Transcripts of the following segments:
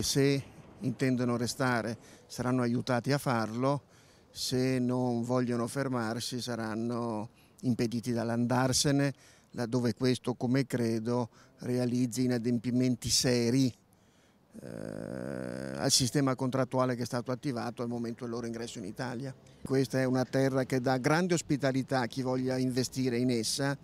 Se intendono restare saranno aiutati a farlo, se non vogliono fermarsi saranno impediti dall'andarsene, laddove questo, come credo, realizzi inadempimenti seri al sistema contrattuale che è stato attivato al momento del loro ingresso in Italia. Questa è una terra che dà grande ospitalità a chi voglia investire in essa,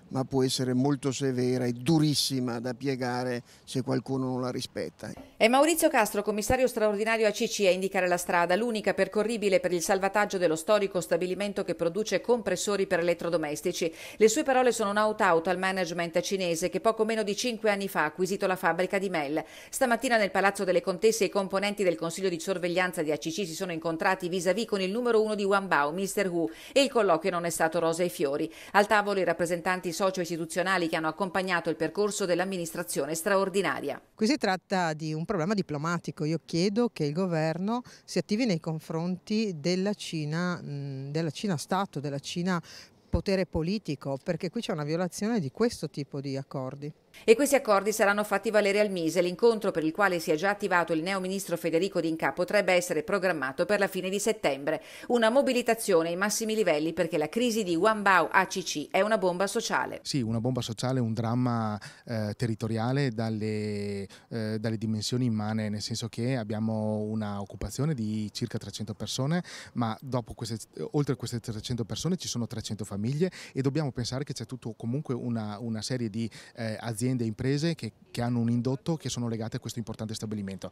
ma può essere molto severa e durissima da piegare se qualcuno non la rispetta. È Maurizio Castro, commissario straordinario ACC, a indicare la strada, l'unica percorribile per il salvataggio dello storico stabilimento che produce compressori per elettrodomestici. Le sue parole sono un out-out al management cinese che poco meno di 5 anni fa ha acquisito la fabbrica di Mel. Stamattina nel Palazzo delle Contesse i componenti del Consiglio di sorveglianza di ACC si sono incontrati vis-à-vis con il numero 1 di Wanbao, Mr. Hu, e il colloquio non è stato rosa e fiori. Al tavolo i rappresentanti socio-istituzionali che hanno accompagnato il percorso dell'amministrazione straordinaria. Qui si tratta di un problema diplomatico. Io chiedo che il governo si attivi nei confronti della Cina Stato, della Cina potere politico, perché qui c'è una violazione di questo tipo di accordi. E questi accordi saranno fatti valere al Mise. L'incontro, per il quale si è già attivato il neoministro Federico D'Incà, potrebbe essere programmato per la fine di settembre. Una mobilitazione ai massimi livelli perché la crisi di Wanbao ACC è una bomba sociale. Sì, una bomba sociale, un dramma territoriale dalle dimensioni immane, nel senso che abbiamo una occupazione di circa 300 persone, ma oltre queste 300 persone ci sono 300 famiglie e dobbiamo pensare che c'è tutto comunque una serie di aziende e imprese che hanno un indotto che sono legate a questo importante stabilimento.